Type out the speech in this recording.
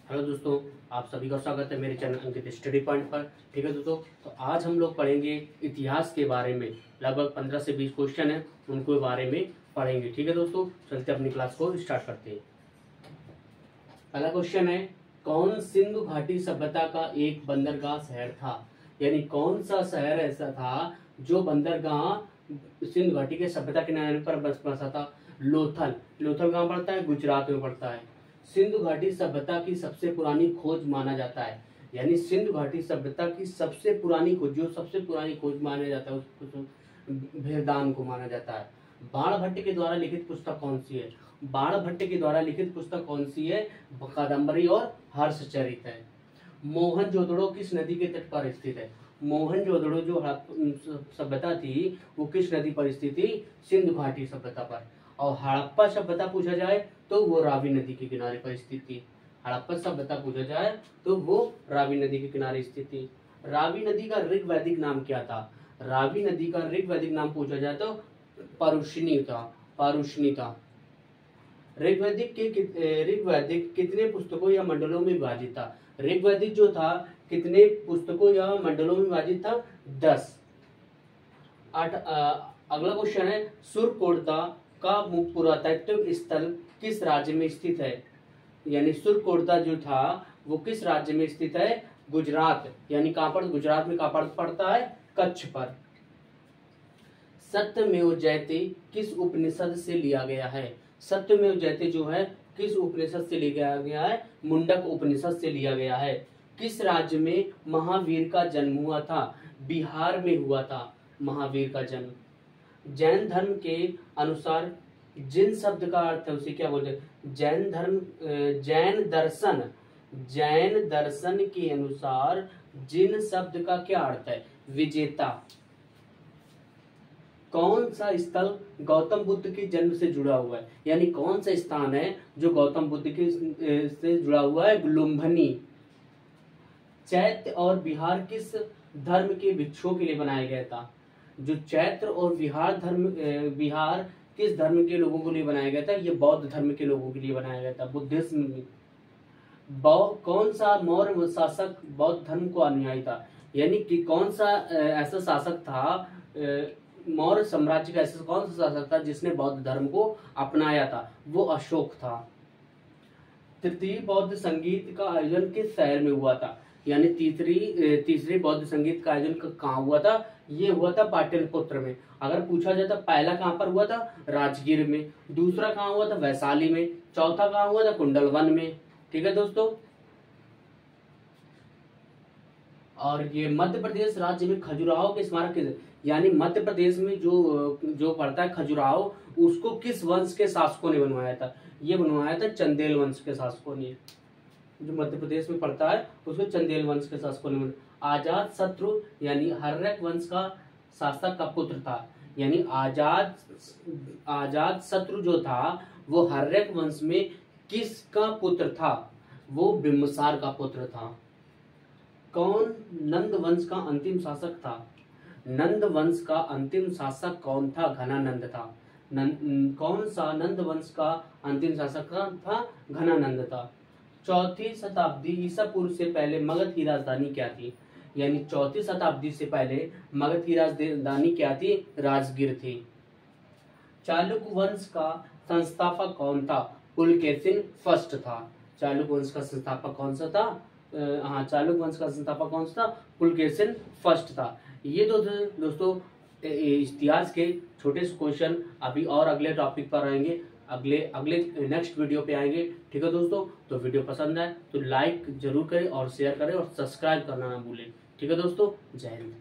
Hello दोस्तों, आप सभी का स्वागत है मेरे चैनल अंकित स्टडी पॉइंट पर। ठीक है दोस्तों, तो आज हम लोग पढ़ेंगे इतिहास के बारे में। लगभग 15 से 20 क्वेश्चन हैं, उनको बारे में पढ़ेंगे। ठीक है दोस्तों, चलते अपनी क्लास को स्टार्ट करते हैं। पहला क्वेश्चन है, कौन सिंधु घाटी सभ्यता का एक बंदरगाह शहर था? यानी कौन सा शहर ऐसा था जो बंदरगाह सिंधु घाटी के सभ्यता के किनारे पर बसा था? लोथल। लोथल कहाँ पड़ता है? गुजरात में पड़ता है। सिंधु घाटी सभ्यता की सबसे पुरानी खोज माना जाता है। यानी सिंधु घाटी सभ्यता की सबसे पुरानी खोज, जो सबसे पुरानी खोज माना जाता है उसको भेरदान को माना जाता है। बाणभट्ट के द्वारा लिखित पुस्तक कौन सी है? बाणभट्ट के द्वारा लिखित पुस्तक कौन सी है? कादम्बरी और हर्षचरित है। मोहनजोदड़ो किस नदी के तट पर स्थित है? मोहनजोदड़ो जो सभ्यता थी वो किस नदी पर स्थित थी? सिंधु घाटी सभ्यता पर। और हड़प्पा सभ्यता पूछा जाए तो वो रावी नदी के किनारे पर स्थित थी। हड़प्पा सभ्यता पूछा जाए तो वो रावी नदी के किनारे स्थित थी। रावी नदी का ऋग्वैदिक नाम क्या था? रावी नदी का ऋग्वैदिक नाम पूछा जाए तो परुष्णी था। परुष्णी था। ऋग्वैदिक कितने पुस्तकों या मंडलों में विभाजित था? ऋग्वैदिक जो था कितने पुस्तकों या मंडलों में विभाजित था? 10। अगला क्वेश्चन है, सुरकोटदा का पुरातत्व स्थल किस राज्य में स्थित है? यानी सुरकोटदा जो था वो किस राज्य में स्थित है? गुजरात। यानी कहां पर? गुजरात में कहां पड़ता है? कच्छ पर। सत्यमेव जयते किस उपनिषद से लिया गया है? सत्यमेव जयते जो है किस उपनिषद से लिया गया है? मुंडक उपनिषद से लिया गया है। किस राज्य में महावीर का जन्म हुआ था? बिहार में हुआ था महावीर का जन्म। जैन धर्म के अनुसार जिन शब्द का अर्थ है उसे क्या बोलते हैं? जैन धर्म जैन दर्शन के अनुसार जिन शब्द का क्या अर्थ है? विजेता। कौन सा स्थल गौतम बुद्ध के जन्म से जुड़ा हुआ है? यानी कौन सा स्थान है जो गौतम बुद्ध के से जुड़ा हुआ है? लुम्बिनी। चैत्य और विहार किस धर्म के भिक्षुओं के लिए बनाया गया था? जो चैत्र और विहार किस धर्म के लोगों के लिए बनाया गया था? ये बौद्ध धर्म के लोगों के लिए बनाया गया था, बुद्धिज्म में। कौन सा मौर्य शासक बौद्ध धर्म को अनुयायी था? यानी कि कौन सा ऐसा शासक था, मौर्य साम्राज्य का ऐसा कौन सा शासक था जिसने बौद्ध धर्म को अपनाया था? वो अशोक था। तृतीय बौद्ध संगीत का आयोजन किस शहर में हुआ था? यानी तीसरी बौद्ध संगीत का आयोजन कहाँ हुआ था? ये हुआ था पाटलिपुत्र में। अगर पूछा जाए तो पहला कहाँ पर हुआ था? राजगीर में। दूसरा कहाँ हुआ था? वैशाली में। चौथा कहाँ हुआ था? कुंडलवन में। ठीक है दोस्तों। और ये मध्य प्रदेश राज्य में खजुराहो के स्मारक, यानी मध्य प्रदेश में जो पड़ता है खजुराहो, उसको किस वंश के शासकों ने बनवाया था? ये बनवाया था चंदेल वंश के शासकों ने। जो मध्य प्रदेश में पड़ता है उसको चंदेल वंश के शासकों ने। आजाद शत्रु यानी हर्यक वंश का शासक का पुत्र था। यानी आजाद शत्रु जो था वो हर्यक वंश में किसका पुत्र था? वो बिम्बसार का पुत्र था। कौन नंद वंश का अंतिम शासक था? नंद वंश का अंतिम शासक कौन था? घनानंद था। कौन सा नंद वंश का अंतिम शासक था? घनानंद था। चौथी शताब्दी ईसा पूर्व से पहले मगध की राजधानी क्या थी? यानी चौथी शताब्दी से पहले मगध की राजधानी क्या थी? राजगीर थी। चालुक्य वंश का संस्थापक कौन था? पुलकेशिन फर्स्ट था। चालुक्य वंश का संस्थापक कौन सा था? चालुक्य वंश का संस्थापक कौन सा था? पुलकेशिन फर्स्ट था। ये तो दोस्तों इतिहास के छोटे से क्वेश्चन। अभी और अगले टॉपिक पर रहेंगे, अगले नेक्स्ट वीडियो पे आएंगे। ठीक है दोस्तों, तो वीडियो पसंद आए तो लाइक जरूर करें और शेयर करें और सब्सक्राइब करना ना भूलें। ठीक है दोस्तों, जय हिंद।